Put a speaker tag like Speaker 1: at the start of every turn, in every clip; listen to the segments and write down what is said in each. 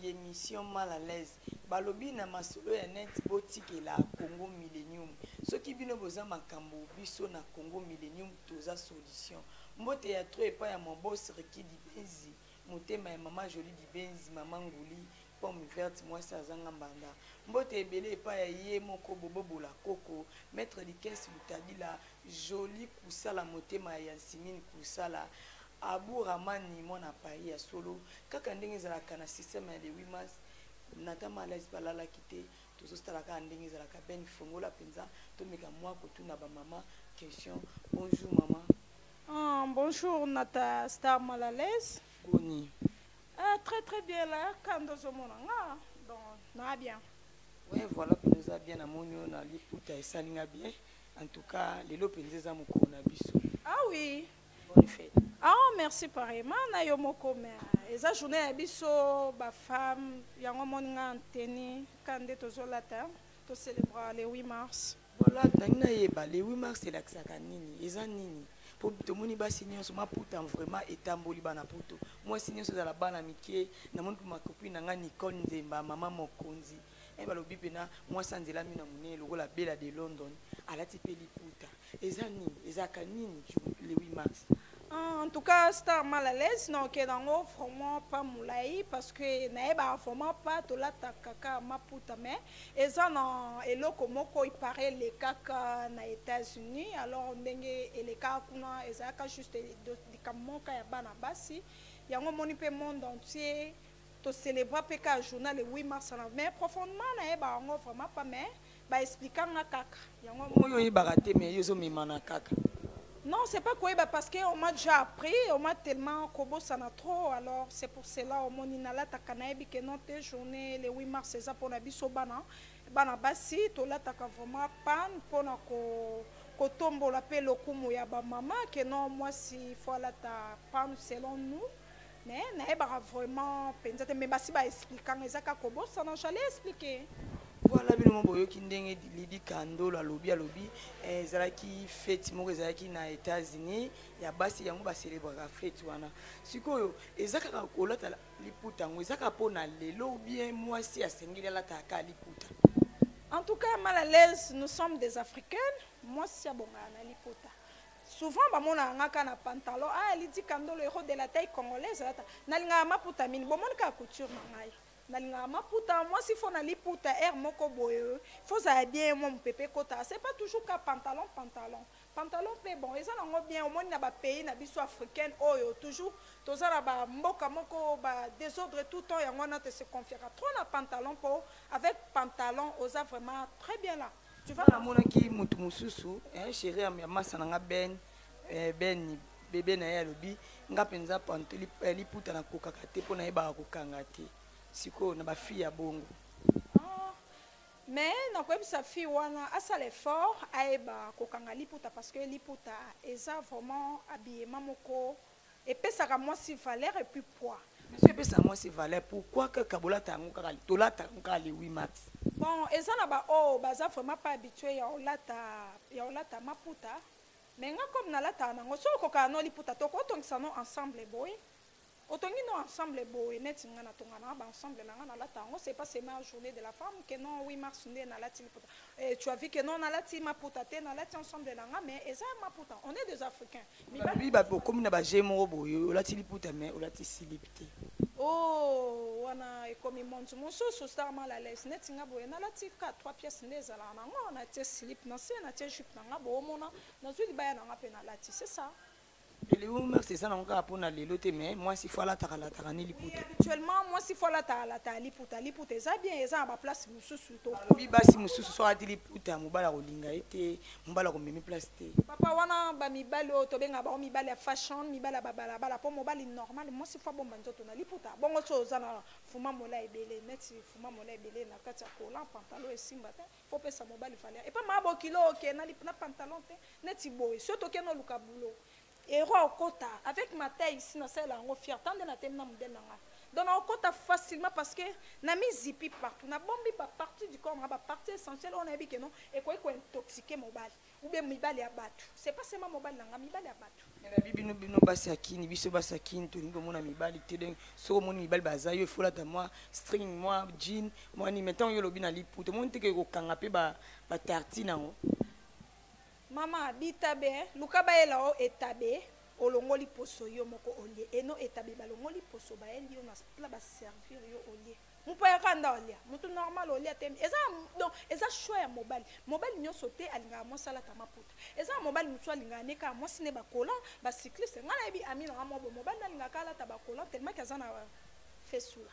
Speaker 1: émission mal à l'aise balobi na masolo ya net botike la Congo Millennium soki bino boza makambo biso na Congo Millennium toza solution mbote ya tro epa ya mobos reki dibenzi motema ya mama Jolie dibenzi mama Nguli pomme verte mwasi azanga mbanda mbote ebele epa ya ye moko bobobola koko maître Likes Lutabila Jolie kusala motema ya Simine kusala Abu Ramani mona Paris ya solo kaka ndenge ezalaka na système ya 8 mars natama la balala kité tozostalaka ndenge ezalaka ben fongola penza tomeka mwa kotuna ba mama question bonjour maman.
Speaker 2: Bonjour Nata Star Malalaise.
Speaker 1: Boni.
Speaker 2: Très bien là quand nous monanga donc na bien.
Speaker 1: Ouais voilà nous a bien amonio na liputa esalinga bien en tout cas lelo penza moko na biso.
Speaker 2: Ah oui.
Speaker 1: Bonne fête.
Speaker 2: Merci pareillement na yo moko mais eza journée ya biso ba femme yango moninga anteni kande tozolata to célébrer le 8 mars.
Speaker 1: Voilà tangina yeba le 8 mars c'est l'aksaka nini eza nini pour tout moni ba signer sur ma puta vraiment etamboli bana poto moi signer sur la bana mike na mon ma copine nga Nicole Nzemba maman mokonzi et balobi pena moi sanzela mina munene lokola bela de London alati pe liputa eza nini eza kanini le 8 mars.
Speaker 2: En tout cas, c'est mal à l'aise, non, que dans le vraiment pas moulai parce que naïba vraiment pas tout la kaka maputa mais et ça non et là comme il paraît les kaka na États-Unis alors on dengue et les kaka kuna et ça juste des camons kaya bana basi yango moni pe monde entier to célébrer peka journal le 8 mars mais profondément naïba on vraiment pas mais ba expliquer na kaka yango
Speaker 1: moyo yibagate mais yozo mimana kaka.
Speaker 2: Non, c'est pas quoi, parce qu'on m'a déjà appris, on m'a tellement kobo ça n'a trop, alors c'est pour cela au monde inala ta kanaïbi que notre journée le 8 mars c'est ça pour la biso bana basi to la ta vraiment pan pour na ko tombo la pe lokumu ya ba maman que non moi si faut la ta pan selon nous mais naïba vraiment pensate mais basi ba expliquer ezaka kobo ça n'a jamais expliquer.
Speaker 1: Voilà bino boyo kindenge Lidi Kando la lobby ezalaki fête moko ezalaki na États-Unis ya basi yango ba célébrer fête wana sikoyo ezaka kolata liputa ngo ezaka pona lelo bien mwasi asengeli la taka liputa.
Speaker 2: En tout cas mal à l'aise nous sommes des Africaines moi si abonga na liputa souvent ba mona ngaka na pantalon Lidi Kando le héros de la taille congolaise na linga maputa mini bomona ka couture na ngai nalinga maputa moi si faut na liputa air moko boye faut ça bien mon pépé kota c'est pas toujours ka pantalon pe bon ça nango bien au moins na ba pays na biso africaine oyo toujours toza na ba mboka moko ba désordre tout temps yango na te se confier trop na pantalon po avec pantalon oza vraiment très bien là
Speaker 1: tu vois na mona ki mutu mususu chéri ya masa na ben bébé na ya lobi nga penza pantoli liputa na kokaka te pona yeba kokanga te siko na ba fille ya bongo.
Speaker 2: Mais na ko sa fille wana asa l'effort aeba kokanga liputa parce que liputa eza vraiment habillement moko et pesa ka moi si valeur et puis poids.
Speaker 1: Monsieur pesa moi si valeur pourquoi que kabola tango kaka tolata kaka le 8 mars.
Speaker 2: Bon eza na ba baza vraiment pas habitué ya olata maputa mais nga comme na lata nango so ko ka no liputa to ko tongisa no ensemble boy. Autongi non ensemble boy net ngana tongana ba ensemble ngana la tango c'est pas seulement journée de la femme que non 8 mars ndé na lati puta et tu as vu que non na lati maputa te na lati ensemble ngana mais eza maputa on est des africains
Speaker 1: mi ba comme na ba jemo boy lati liputa mais lati silipte
Speaker 2: wana ekomi montu mosusu star mal à l'aise net nga boy na lati 3 pièces ndé zala nango na te slip na se na te jupe nga bo mona na zuli ba na nga pe na lati c'est ça.
Speaker 1: Et le 8 mars c'est ça na nga pona lelo te mais moi si faut la takani liputa.
Speaker 2: Habituellement moi si faut la liputa ça bien eza ba place mususu to.
Speaker 1: Bi basi mususu so ati liputa mobala kolinga ete mobala ko memi place te.
Speaker 2: Papa wana ba mibali o to benga ba mibali ya fashion mibala bala po mobali normal moi si faut bomba nzoto na liputa bongo so zana fuma mola ebele neti fuma mola ebele na kati ya kola pantalon esimba te faut pesa mobali fallait et pas mabo kilo ok na pantalon te neti boy surtout que no luka boulot. Et au kota avec ma taille ici na celle en fier tant de na tem na modèle nga donc au kota facilement parce que na mi zipi partout na bombi ba partie du corps na ba partie essentielle on a dit que non et quoi intoxiquer mobile ou bien mibali ya bato. C'est pas seulement mobali nanga mibali ya bato.
Speaker 1: Na bibi no bino basakini biso basakini to ngo mona mibali te donc so moni mibali bazayo il faut la moi string moi jean moi ni mettons yo lobi na liputa mon te ke ko kanga pe ba tartine ngo.
Speaker 2: Mama bitabe luka baela o etabe olongoli poso yo moko olie eno etabe balongoli poso ba eli yo na pla ba servir yo olie mupa ya kanda olia mutu normal olia tem eza donc eza choix ya mobali nyoso te alinga mo sala ta maputa eza mobali mutu alinga neka mo sine ba kola ba cycliste ngana ebi amino ngamo bo mobali alinga kala ta ba kola tellement kaza na fesula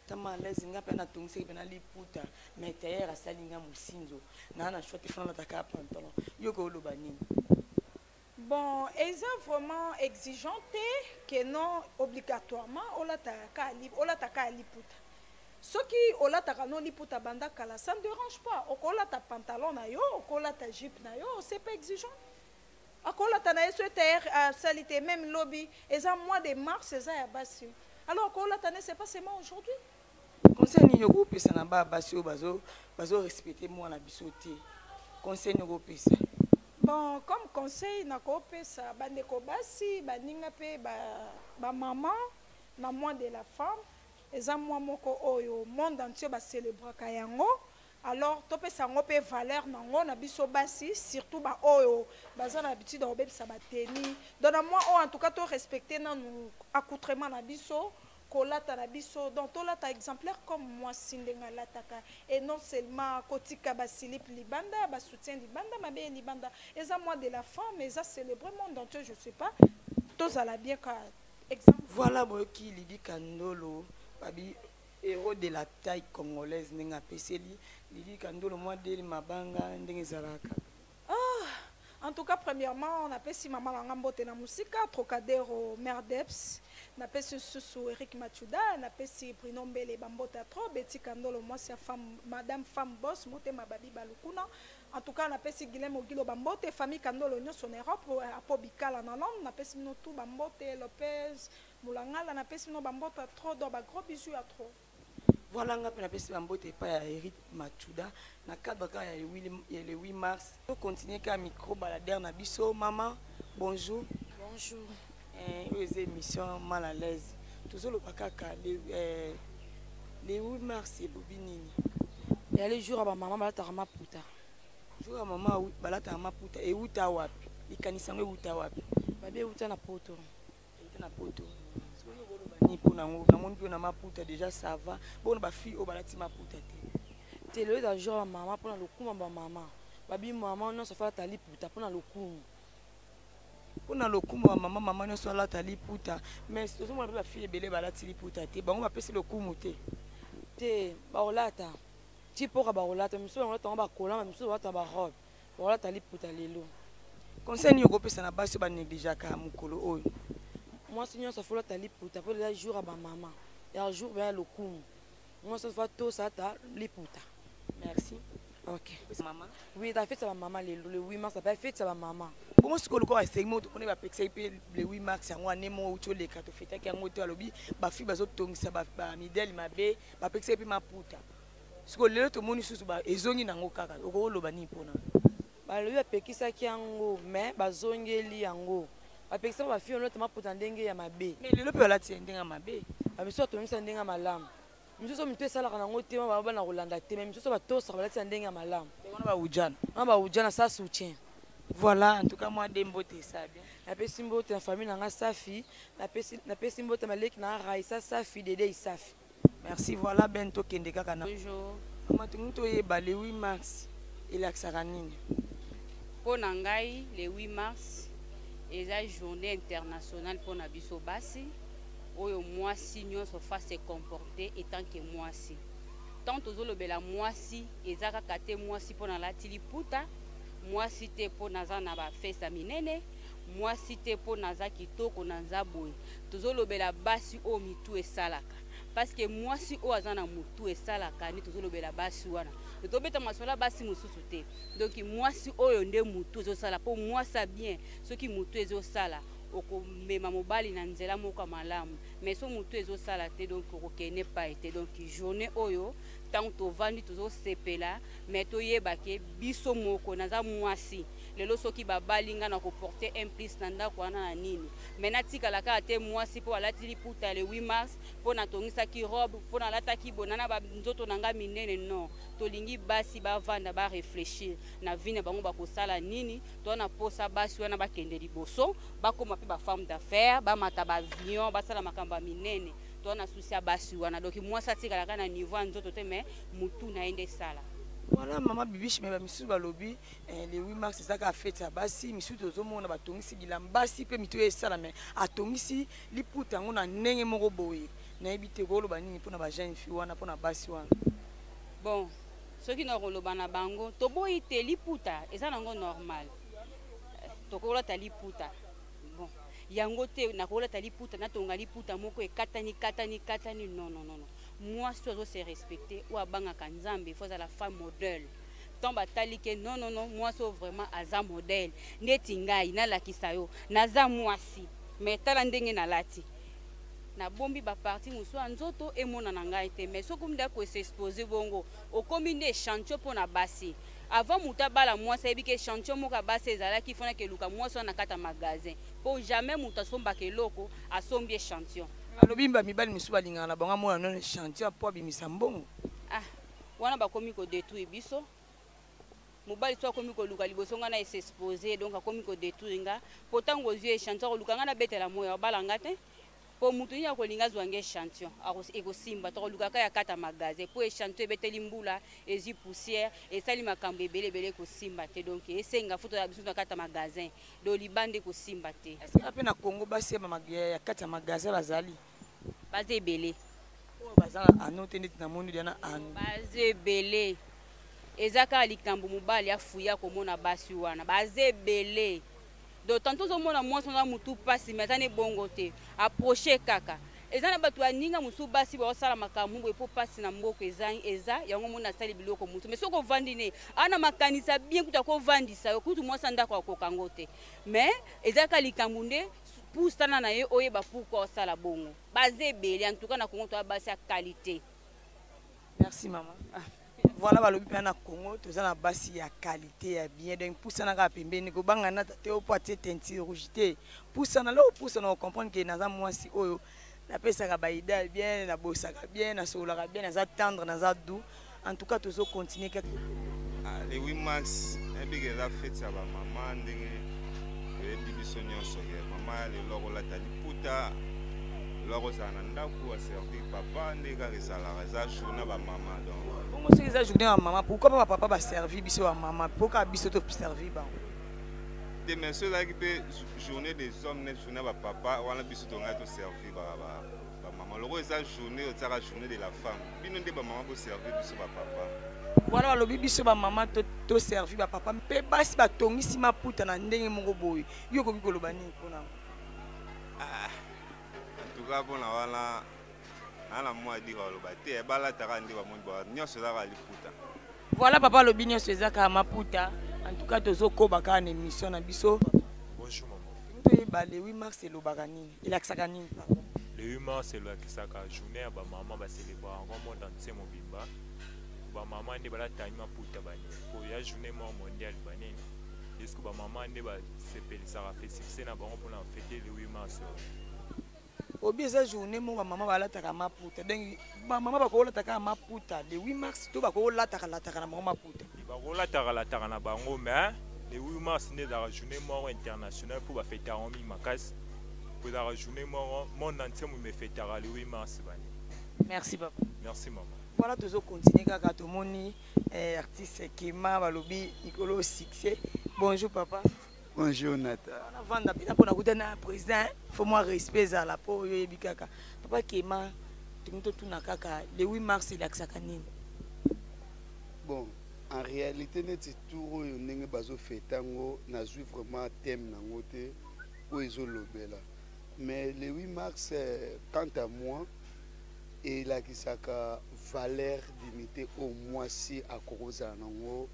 Speaker 1: tama lezi nga pe na tungse pe na liputa mais tailleur asalinga musinzo na choix te fana ta ka pantalon yo ko lo banini.
Speaker 2: Bon, ils ont vraiment exigeante que non obligatoirement olata ka liputa. Ce qui olata ka non liputa banda kala ça ne dérange pas. Okolata pantalon na yo, okolata jupe na yo, c'est pas exigeant. Okolata na yeso terre à salité même lobby, ils ont mois de mars ça ya basi. Alors okolata ne c'est pas seulement aujourd'hui.
Speaker 1: Conseil ni yoko pesa na ba basi bazo respecter moi na bisoté. Conseil ni yoko pesa.
Speaker 2: Bon, comme conseil, na kopesa bandeko basi baninga pe ba maman na moi de la femme eza moi moko oyo monde entier ba célébrer kayango alors topesa ngo pe valeur nango na biso basi surtout ba oyo baza na habitude de obebisa ba teni donc moi en tout cas to respecter na nous accoutrement na biso kolata na biso donc tolata exemplaire comme moi sindenga lataka et non seulement kotika basilip libanda ba soutien libanda mabe libanda eza moi de la femme eza célébrer monde entier je sais pas tozala bien ka exemple
Speaker 1: voilà boki Lydie Kandolo babi héros de la taille congolaise nenga peseli Lydie Kandolo moi de mabanga ndenge zalaka.
Speaker 2: En tout cas, premièrement, on appelle si maman l'a mbote na musika, Trocadéro Merdeps, on appelle sous Eric Machuda, on appelle si Bruno Mbele Bambota trop, Betty Kandolo, moi c'est femme, madame femme boss, mote ma babi balukuna. En tout cas, on appelle si Guilhem Ogilo Bambote, famille Kandolo, nous son Europe, à Bikala en Hollande, on appelle si nous tout Bambote, Lopez, Moulangala, on appelle si nous Bambota trop, donc gros bisous à trop.
Speaker 1: Voilà, on appelle si Bambote pas à Eric Machuda. Na cadre quand il y a le 8 mars, on continue qu'à micro balader na biso maman. Bonjour.
Speaker 3: Bonjour.
Speaker 1: Les émissions mal à l'aise. Toujours le pakaka le 8 mars c'est bobinini.
Speaker 3: Il y a les jours à maman balata maputa.
Speaker 1: Jour à maman balata maputa et uta wapi. Ikanisa ngwe uta wapi.
Speaker 3: Babe uta na poto.
Speaker 1: Uta na poto. Ni pour na ngo na maputa déjà ça va. Bon ba fille au balati maputa te.
Speaker 3: Télé d'un jour à maman pour le coup maman. Babi maman non se fait ta liputa pour le coup.
Speaker 1: Pour le coup maman non soit là ta liputa mais tout le monde la fille belé balati liputa te. Bon on va passer le coup muté.
Speaker 3: Te baolata. Ti pour baolata miso on va ba kola miso va ta ba robe. Baolata liputa lelo.
Speaker 1: Conseil ni pesa na basi ba négliger ka mukolo oyo.
Speaker 3: Moi si on se fait ta liputa pour le jour à maman. Et un jour vers le coup. Moi ça va tout ça ta liputa.
Speaker 1: Merci.
Speaker 3: Ok.
Speaker 1: Maman.
Speaker 3: Oui, t'as fait ça ma maman le 8 mars, t'as fait ça ma maman.
Speaker 1: Bon, ce que le corps est segment, on est pas pexé le 8 mars, on a némo ou tous les cartes fêtes qui ont été à l'objet, ba fi bazo tongi ça ba midel ma be, ba pexé puis ma puta. Ce que le tout monde sous ba ezongi nango kaka, oko lo bani pona.
Speaker 3: Ba lui a pekisa ki yango, mais bazongeli yango. Ba pexé ba fi on ma puta ndenge ya mabe.
Speaker 1: Mais le peut la tiendinga ma be.
Speaker 3: Ba miso to misa ndenge malamu. Miso mtu sala kana ngote ma baba na Rolanda te même miso ba to sa ba tia ndenge malamu.
Speaker 1: On va ujana.
Speaker 3: On va ujana ça soutien.
Speaker 1: Voilà, en tout cas moi dembote ça bien.
Speaker 3: Na pesi mbote na famille na nga safi, na pesi mbote maleki na raisa safi dede isafi.
Speaker 1: Merci, voilà bento kende kaka na.
Speaker 4: Bonjour.
Speaker 1: Mama tunto ye ba le 8 mars il aksaka nini.
Speaker 4: Pour Nangai, le 8 mars, c'est la journée internationale pour Nabiso Bassi. Où moi si nous se se comporter étant que moi si. Tant aux le bela moi si, et zaka kate moi si pour la tiliputa, moi si te pour nazana ba festa minene, moi si te pour nazaki toko nazaboy. Toujours le bela basi o mitu et salaka. Parce que moi si o azana mutu et salaka ni toujours le bela basi wana. Le tobeta masola basi mususu te. Donc moi si o yonde mutu ezo sala pour moi ça bien, ceux qui mutu ezo sala. Oko mema mobali na nzela moko malamu mais so mutu ezo sala te donc okene pas été donc journée oyo tant to vandi tozo sepela mais to yeba ke biso moko naza mwasi lelo soki babalinga na koporte un plus na ndako wana na nini me natikalaka ate mwasi mpo alati liputa le 8 mars mpo natongisaki robe mpo nalataki bonana banzoto na nga minene non tolingi basi bavanda barefléchir na vie na bango bakosala nini to na posa basi wana bakende liboso bakoma mpe bafemme d'affaires bamata baavion basala makambo ya minene to na susi ya basi wana donc mwasi atikalaka na niveau ya nzoto te me mutu na ye nde esala.
Speaker 1: Voilà, maman Bibiche, mais monsieur Balobi, le 8 mars, c'est ça qu'a fait ça. Bassi, monsieur Tozomo, on a batongisi, il a bassi, puis mitoye ça, mais à tongisi, li puta, on a n'engé moro boye. Na ebite golo bani, pour na ba jeune fille, wana pour na bassi wana.
Speaker 4: Bon, ceux qui n'ont pas na bango, to boy te li puta, et ça n'ango normal. To kola ta li puta. Bon, yango te na kola ta li puta, na tonga li puta moko e katani non non non non. Moi, si tu sais respecter, ou à Banga Kanzambe, il faut la femme modèle. Tant batali que non, non, non, moi, c'est vraiment Aza modèle. Netingai, na la kisayo, naza moi si. Mais talandenge na lati. Na bombi ba parti muso anzoto et mon ananga été. Mais ce comme d'ako s'exposer bongo. Au commune chantier pour na basi. Avant mutabala moi ça que chantier moka basi ezala qui fona que luka moi so na kata magasin. Pour jamais mutasomba ke loko a sombie chantier.
Speaker 1: Alobimba mibali misuba lingana banga mona non chantier po bimisa mbongo.
Speaker 4: Ah, wana bakomi ko détruire biso. Mobali so akomi ko luka liboso ngana s'exposer donc akomi ko détruire nga. Potango yeux chantier ko luka ngana betela moya balanga te. Po mutu ya ko linga zwange chantier eko simba to luka ka ya kata magasin po chantier beteli mbula ezi poussière et sali makambo ebele ko simba te donc esenga foto ya biso na kata magasin do libande ko simba te.
Speaker 1: Est-ce que na Congo basi ya kata magasin bazali
Speaker 4: baze ebele
Speaker 1: o bazala anote neti na mundu yana anu
Speaker 4: baze ebele ezaka likambo mobali afuya komona basi wana baze ebele. Donc tantôt au monde moi son mutu passe mais tane bongo te approcher kaka ezana batu aninga musu basi ba sala makambo e po passe na mboko eza yango mona sali biloko mutu mais soko vandine ana makanisa bien kuta ko vandisa yo kutu moi sanda kwa kokango te mais ezaka likambo pour stana na ye oye ba pourquoi sala bongo basé belé en tout cas na Congo to basi ya qualité.
Speaker 1: Merci maman. Voilà balobi pe na Congo toza na basi ya qualité ya bien donc poussa na ka pembeni ko banga na te o poitier teinture rouge te poussa na lo poussa na comprendre que naza mwasi oyo na pesa ka baida bien na bosaka bien na sola ka bien naza tendre naza doux en tout cas tozo continuer quelque
Speaker 5: les 8 mars et big la fête ça ba maman ndenge e bibiso nyonso ke maman le loko la tali puta loko sana ndako a servir papa ndeka resala reza journée ba maman donc
Speaker 1: bon c'est ça journée à maman pourquoi pas papa ba servir biso à maman pourquoi biso to servir ba
Speaker 5: des messieurs là qui peut journée des hommes net journée ba papa wala biso to ngato servir ba maman loko eza journée o tsaka journée de la femme bino nde ba maman po servir biso ba papa
Speaker 1: voilà le biso ba maman to servir ba papa pe basi ba tongisi maputa na ndenge moko boy yo ko bikolo bani pona
Speaker 5: en tout cas pona wala ana moi dire le baté bala tarandi ba monde ba nyonso za ka liputa.
Speaker 1: Voilà papa le binyo sezaka maputa en tout cas tozo ko baka na émission na biso.
Speaker 6: Bonjour maman.
Speaker 1: Mto ba le 8 mars le bagani il aksaka nini papa.
Speaker 6: Le 8 mars c'est la kisaka journée ya ba maman ba célébrer en monde entier mobimba. Ba maman ndi bala tani maputa bani. Ko ya journée mondiale bani. Est-ce que ba maman ndi ba sepelisa ka fait succès na bango pour na fêter le 8 mars.
Speaker 1: Obi eza journée mo ba maman balataka maputa donc ba maman bakolataka maputa le 8 mars to bakolataka na maputa
Speaker 6: ba kolataka na bango mais le 8 mars n'est la journée mort internationale pour ba fêter en mi makas pour la journée mort monde entier me fêter le 8 mars bani.
Speaker 1: Merci papa.
Speaker 6: Merci maman.
Speaker 1: Voilà tozo continuer kaka to moni artiste Kema balobi Nicolo succès. Bonjour papa.
Speaker 7: Bonjour Nata.
Speaker 1: On a vendre bien pour na président. Faut moi respect à la po bikaka. Papa Kema tunto tuna kaka le 8 mars il aksaka nini.
Speaker 7: Bon, en réalité net tout yo ndenge bazo fetango na joue vraiment thème nango te o ezolobela. Mais le 8 mars quant à moi et la kisaka valeur dignité au moins si à cause nango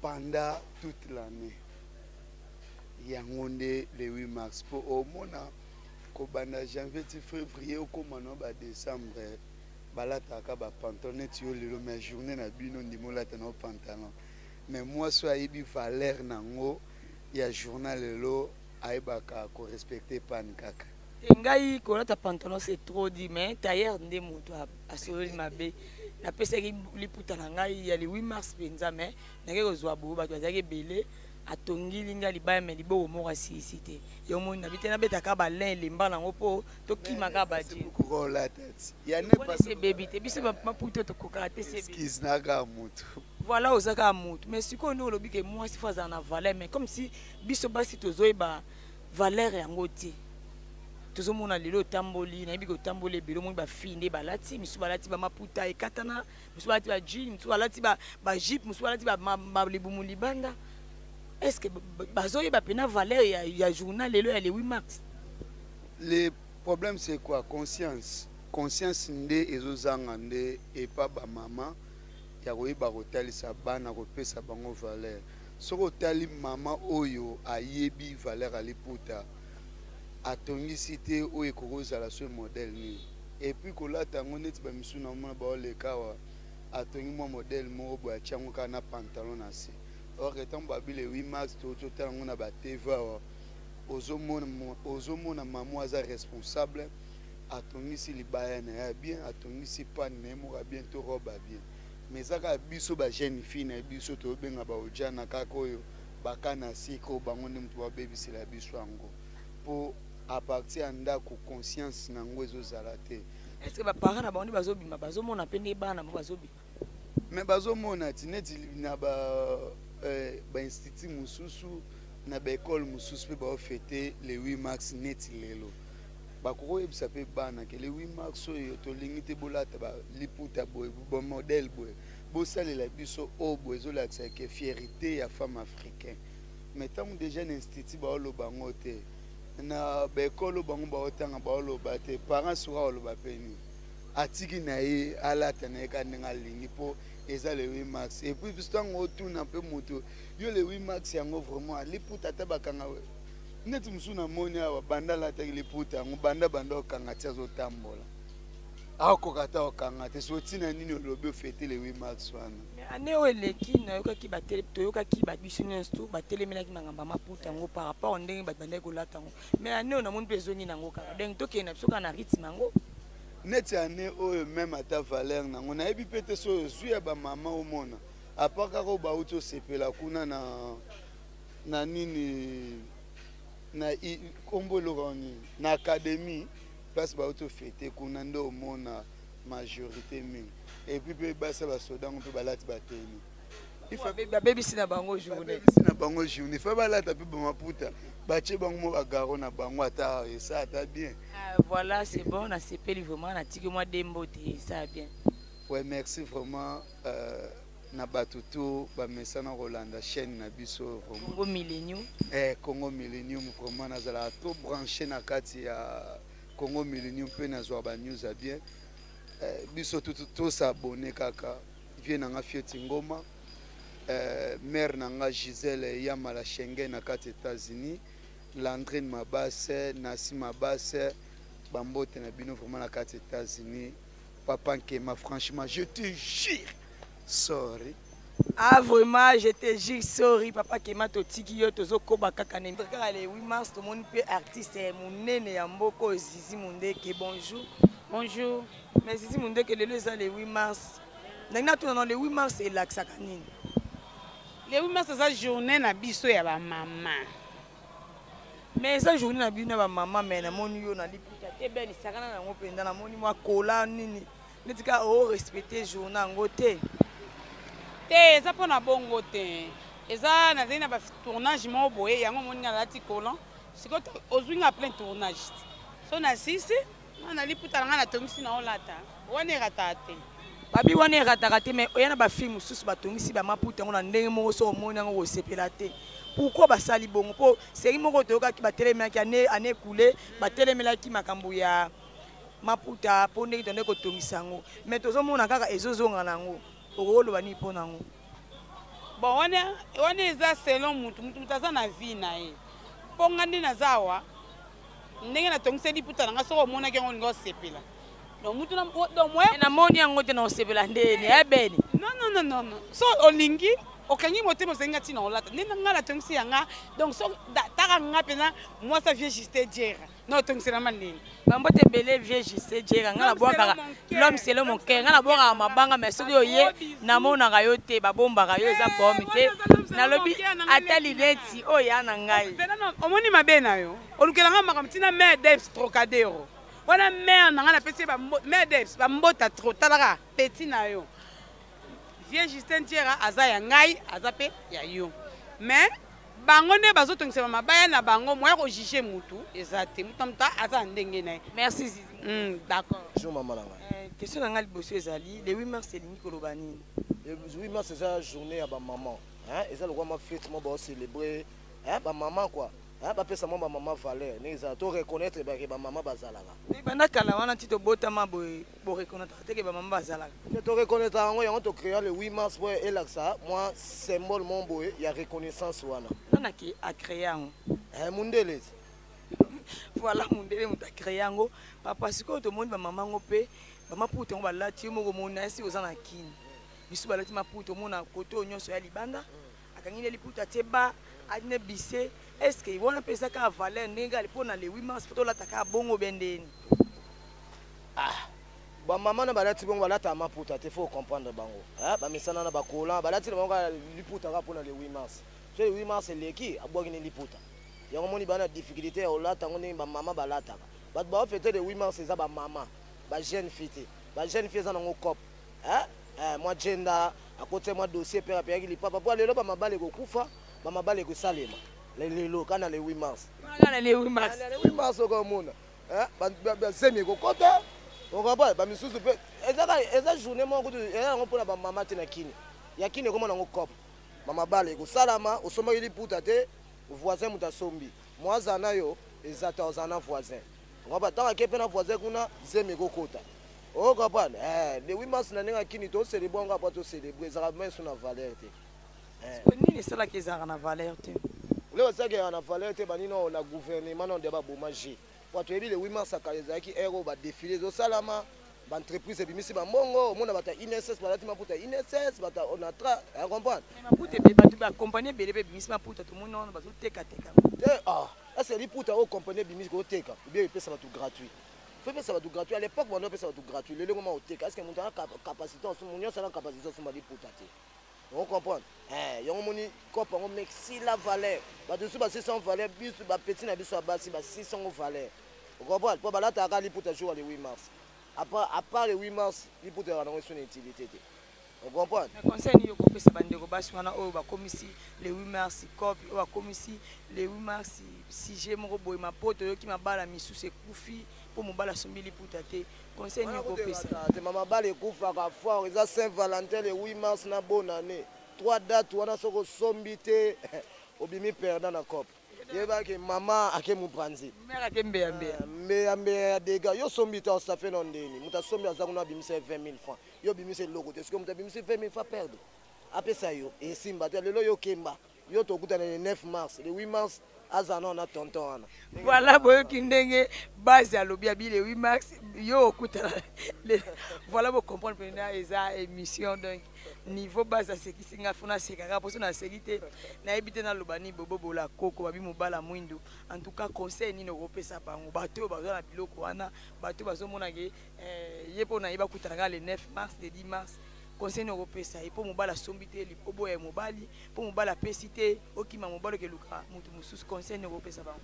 Speaker 7: pendant toute l'année. Yangonde le 8 mars pour au mona ko banda janvier février au komano ba décembre balata ka ba pantalon tio le mais journée na bino ndimolata na pantalon mais moi so ayebi valeur nango ya journal lelo ayebaka ko respecter pan kaka
Speaker 1: ngai kolata pantalon c'est trop dit mais tailleur nde moto asololi mabe napesaki liputa na ngai ya le 8 mars penza mais nake kozwa bo bato bazaki ebele atongili ngai libaya me liboko moko asisi te yo moni na bite nabetaka balin elemba nango mpo tokimaka badie bebi te biso maputa tokokaka te
Speaker 7: sebeskiznaka motu
Speaker 1: voilà ozaka motu mais sikoyo nde olobi ke mwasi fo azala na valeur mais comme si biso basi tozoyeba valeur yango te tozomona lelo otamboli nayebi kotamboli ebele omoni bafille nde balati misu balati bamaputa ekatana misu balati bajine misu balati bajipe misu balati balibumu libanda est-ce que bazoyeba pena valeur ya journal lelo ya le 8 mars?
Speaker 7: Le problème c'est quoi? Conscience nde ezozanga nde epa bamama ya koyeba kotalisa bana kopesa bango valeur soki otali mama oyo ayebi valeur ya liputa atongisi te oyo ekokozala so modèle nini epuis kolata yango neti bamisu na omona baoleka awa atongi mwa modèle moko boye atia yango kaka na pantalon na se or etango babi le 8 mars totala yango na batv awa ozomona mama aza responsable atongisi libaya na ya bien atongisi pane na ye moko bien to robe ya bien mais ezaka biso bajeune fille na biso tobenga baojana kaka oyo bakana sika oyo bango nde moto babebisela biso yango mpo à partir ya ndako conscience nango ezozala te.
Speaker 1: Est-ce que baparents na bango nde bazobima bazomona mpe nde bana mo bazobima
Speaker 7: mais bazomona ti neti na bainstitut mosusu na baekole mosusu mpe baofete le 8 mars neti lelo bakokoyebisa mpe bana ke le 8 mars oyo tolingi te bolata baliputa boye bomodele boye bosalela biso oyo boye ezolakisa ke fierté ya femme africaine mais ntango déjà na institut baoloba yango te na baekole bango baotanga baoloba te parents soka oloba mpe nini atiki na ye alata na ye ka ndenge alingi mpo eza le 8 mars et puis biso ntango otuna mpe moto yo le 8 mars yango vraiment liputa ata bakanga neti mosu na moni awa banda alataki liputa yango banda okanga ti azotambola akoka ta okanga te so ntina nini olobi ofete le 8 mars wana
Speaker 1: ane oyo eleki nayokaki toyokaki biso nyonso batelemelaki makambo ya maputa yango par rapport ndenge bato bandaki kolata yango mais ane oyo namoni mpe ezongi nango kaka donc tokende na biso kaka na rythme yango
Speaker 7: neti ane oyo meme ata valeur nango nayebi mpe te so ozwi ya bamama omona apart kaka oyo bauti osepela kuna na nini na kombo eloko nini na académie place bauti ofete kuna nde omona majorité mingi epuis mpe basa basodango mpe balati bateni
Speaker 1: babebisi na bango journée
Speaker 7: fa balata mpe bamaputa batie bango mo bagaro na bango ata esa ata bien
Speaker 1: voilà c'est bon nasepeli vraiment natiki mwa dembo te esa bien
Speaker 7: ouais merci vraiment na bato to bamesana kolanda chaîne na biso
Speaker 1: Congo Millennium
Speaker 7: Congo Millennium vraiment nazala to branché na kati ya Congo Millennium mpe nazwa banews ya bien biso tosabone kaka vie nanga Fioti Ngoma mère nanga Gisèle Yamala Schengen na kati États-Unis Landrine Mabase Nasi Mabase bambote na bino vraiment na kati États-Unis papa Nkema franchement je te jure sorry
Speaker 1: ah vraiment je te jure sorry papa Kema totiki yo tozokoba kaka ne kaka le 8 mars tomoni mpe artiste monene ya mboko Zizi Mundeke bonjour mais Zizi Mundeke lelo eza le 8 mars ndenge tuna le 8 mars elakisaka nini
Speaker 8: le 8 mars eza journée na biso ya bamama
Speaker 1: mais eza journée na biso na bamama mais namoni yo na liputa te beni sakana nango mpenza namoni mwa kola nini neti ka respecter journée yango te
Speaker 8: te eza mpona bongo te eza nazali na batournage moko boye yango moninga nalati kolan sikoyo ozwinga plein tournage so na sisi na liputa na ngai natongisi na olata wana erataka te
Speaker 1: babi wana erataka te mais oya na bafilme mosusu batongisi bamaputa yango na ndenge moko so omoni yango kosepela te pourquoi basali bongo mpo seri moko toyokaki batelemelaki ane ekule batelemelaki makambo ya maputa mpo ndenge tonde kotongisa yango mais tozomona kaka ezozonga nango okoloba nini mpo nango
Speaker 8: bon wana eza selon mutu aza na vie na ye mpo nga nde naza awa ndenge natongisa liputa na nga soki omonaki yango olinga osepela
Speaker 1: namoni yango te na osepela ndeni ebeni
Speaker 8: non so olingi okangi motema osenga ntina olata nde nga natongisi yanga donc so taka nga mpena mwasi avie juste diere na otongiselama nini
Speaker 3: bango te ebele vie juste diere nga nabwakaka l'homme c'est l'homme cœur nga nabwakaka mabanga mais soki oye namonaka yo te babombaka yo eza pomi te nalobi atali neti oyo ya na ngai
Speaker 8: omoni mabe na yo olukelanga makambo ntina mare debs trocadero wana mare na nga napesi mare debs bambota tro talaka peti na yo vie justin tiera aza ya ngai aza pe ya yo mais bango nde bazotongisa mabaya na bango moya kojuge mutu eza te mutu aza ndenge na ye
Speaker 3: merci
Speaker 8: d'accord
Speaker 9: jo mama na ngai
Speaker 3: question na ngai liboso ezali le 8 mars elingi koloba nini
Speaker 9: le 8 mars eza journée ya bamaman eza lokwa ma fete mo baocélébre bamaman quoi bapesa mwa bamama valeur ndenge ezala to reconnaître bake bamama bazalaka
Speaker 3: banda kala wana ti tobotama boreconnaître teke bamama bazalaka
Speaker 9: to reconnaître yango yango tocréa le 8 mars po elakisa mwa symbole mo boye ya reconnaissance wana
Speaker 3: nanaki acréé yango
Speaker 9: mundelezi
Speaker 3: voilà mundele moto acréé yango papa sikoyo tomoni bamama yango mpe bamaputa yango balati yo moko mona esi oza na kini biso balati maputa omona koto nyonso ya libanda akangeli liputa atie ba adine bise est-ce que wana pesa ka valeur ndenge ali pona le 8 mars foto lataka bongo bendeni
Speaker 9: bamama na balati bongo balata maputa te faut comprendre bango bamisana na bakola balati na bango liputa ka pona le 8 mars so le 8 mars eleki abwaki ne liputa yango moni bana difficulté ya olata ngo ndenge bamama balataka bato baofete le 8 mars eza bamama bajeune fille te bajeune fille eza nango cope mwa genda akote mwa dossier mpe apeyaki lipapa po lelo bamabale kokufa bamabale kosalema lelo kana le 8 mars
Speaker 3: le 8
Speaker 9: mars okomona bazemi ekokota okaba bamisusu mpe eza journée moko kutu eza yango mpona bamama te na kini ya kini ekomona yango cope bamabale ekosalama osombaki liputa te voisin moto asombi mwaza na yo eza ta oza na voisin okaba ntango ake mpe na voisin kuna zemi ekokota okapana le 8 mars na ndenge akini tocélébre yango apa tocélébre ezalaka meso na valeur te
Speaker 3: nini esalaki ezalaka na valeur te
Speaker 9: leo esalaki ezalaka na valeur te banino na gouvernement na nde baboma g po toyebi le 8 mars akala ezalaki ere oyo badéfile ezosalama baentreprise ebimisi bambongo omona bato ya inss balati maputa ya inss bato ya onatra comprendre
Speaker 3: maputa bato bacompagnie ebele mpe ebimisi maputa tomoni wana bazotekateka
Speaker 9: te ese liputa oyo compagnie ebimisi koteka obie epesa bato gratuit faut epesa bato gratuit à l'époque bando epesa bato gratuit lelo ngoma oteka est ce que moto ana capacité osumu nyonso ana capacité osumba liputa te on comprendre yango moni cope yango mexi la valeur bato mosusu ba 600 valeur biso bapeti na biso ya basi ba 600 valeur ocomprendre mpo balataka liputa jour ya le 8 mars à part le 8 mars liputa yaka nango eso na utilité te ocomprendre
Speaker 3: conseil nini okopesa bandeko basi wana oyo bakomisi le 8 mars cope oyo bakomisi le 8 mars sujet moko boye mapoto oyoki mabala misusu ekufi mpo mobala asombi liputa te conseil nini okopesa
Speaker 9: te mabala ekufaka fort eza saint valentin le 8 mars na bonne année 3 dates wana soki osombi te obimi perdant na cope yebaki mama ake mopanzi mbeyambeya ya dega yo sombi te osafe na ndeni moto asombi aza kuna abimisa 20 000 francs yo obimisa eloko te soki moto abimisa 20 000 francs perdre apesa yo esimba te lelo yo kemba yo tokutana le 9 mars le 8 mars azana na tonton wana
Speaker 3: voilà boyoki ndenge base alobi abi le 8 mars yo okutana voilà bocomprendre mpena eza émission donc niveau base asekisi nga fona asekaka mposo naseki te nayebi te naloba nini bobobola koko babi mobala mwindu en tout cas conseil nini okopesa bango bato oyo baza na biloko wana bato oyo bazomonake ye mpo na ye bakutanaka le 9 mars le 10 mars conseil nini okopesa ye mpo mobali asombi te oboya ya mobali mpo mobali apesi te okima mobali okeluka moto mosusu conseil nini okopesa bango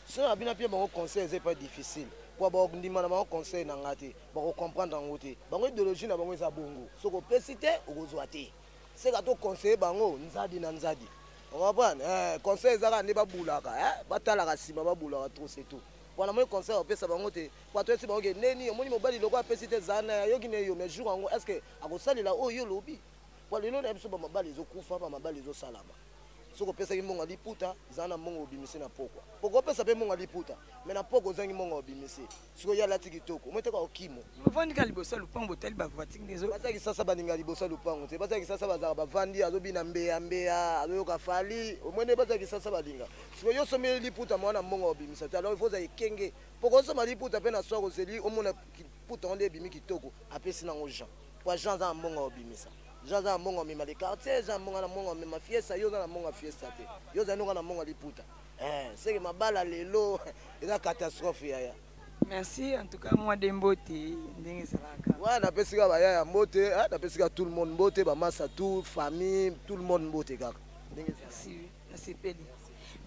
Speaker 9: so na bino mpe bango conseil eza pas difficile po bandima na bango conseil na nga te bakocomprendre yango te bango idéologie na bango eza bongo soki opesi te okozwa te seka toconseille bango nzadi na nzadi okomprendre conseil ezaka nde babulaka batalaka nsima babulaka trop c'est tout wana moi conseil opesa bango te bato esi bango ke neni omoni mobali loko apesi te ezala na yoki na yo mais jour yango est ce que akosalela oyo yo lobi po lelo na biso bamabali ezokufa bamabali ezosalama soki opesaki mbongo ya liputa ezala na mbongo obimisi na pokwa poko opesa mpe mbongo ya liputa me na poko ozangi mbongo ya obimisi soki oya alati kitoko omwetaka okimo
Speaker 3: bavandika liboso ya lupango botali bavatiki ndezo
Speaker 9: bazalaki sasa baninga liboso ya lupango te bazalaki sasa bazalaka bavandi azobina mbeya azoyoka fali omwene bazalaki sasa balinga soki yo osomeli liputa mwa na mbongo ya obimisa te alors ifo ozala ekenge poko osoma liputa mpe na soir ozeli omona liputa ngo nde ebimi kitoko apesi nango jean po jean aza na mbongo ya obimisa Jean za mongo mema les quartiers, Jean mongo na mongo mema fiesta, yo na mongo fiesta te. Yo za nonga na mongo liputa. C'est que ma bala lelo, eza catastrophe yaya.
Speaker 3: Merci en tout cas moi de mbote ndenge salaka.
Speaker 9: Ouais, na pesika ba yaya mbote, na pesika tout le monde mbote, ba massa tout famille, tout le monde mbote kaka.
Speaker 3: Merci, merci Peli.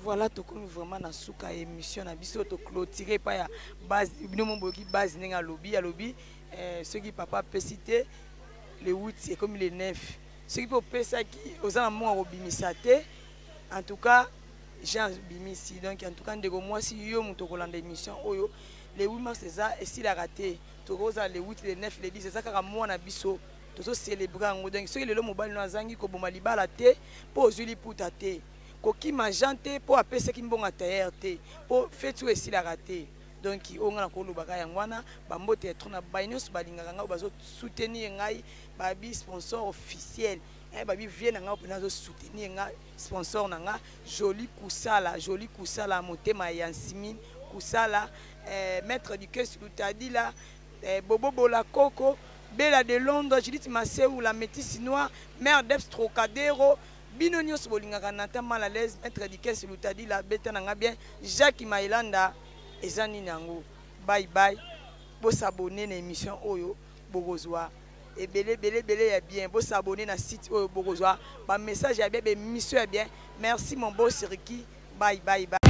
Speaker 3: Voilà tout comme vraiment na suka émission na biso to clôturer pa ya base bino mon boki base ndenge lobby ceux qui papa peut citer le 8 c'est comme le 9. Ceux qui peut pesa qui aux amours obimisate en tout cas Jean bimisi donc en tout cas ndeko moi si yo muto kolanda émission oyo le 8 mars c'est ça et si la raté to rosa le 8 le 9 le 10 c'est ça kaka moi na biso to célébrer ngo donc ceux qui le mobile no zangi ko boma libala te po zuli puta te koki majante po apesa ki mbonga tayer te po fetu esi la raté donc on a ko lobaka yangwana ba mbote etro na bainus balingaka nga bazo soutenir ngai babi sponsor officiel babi vie na nga pona zo soutenir nga sponsor na nga joli kusala motema ya Nsimine kusala maître du cœur Lutadi là Bobo Bola Coco Bella de Londres Judith Maseu la métisse noire mère d'Ebs Trocadéro bino nyonso bolingaka na ta mal à l'aise maître du cœur Lutadi la beta na nga bien Jacques Mailanda ezani nango bye bye bo s'abonner na émission oyo bokozwa ebele ya bien bo s'abonner na site oyo bokozwa ba message ya bien émission ya bien merci mon beau Siriki bye bye.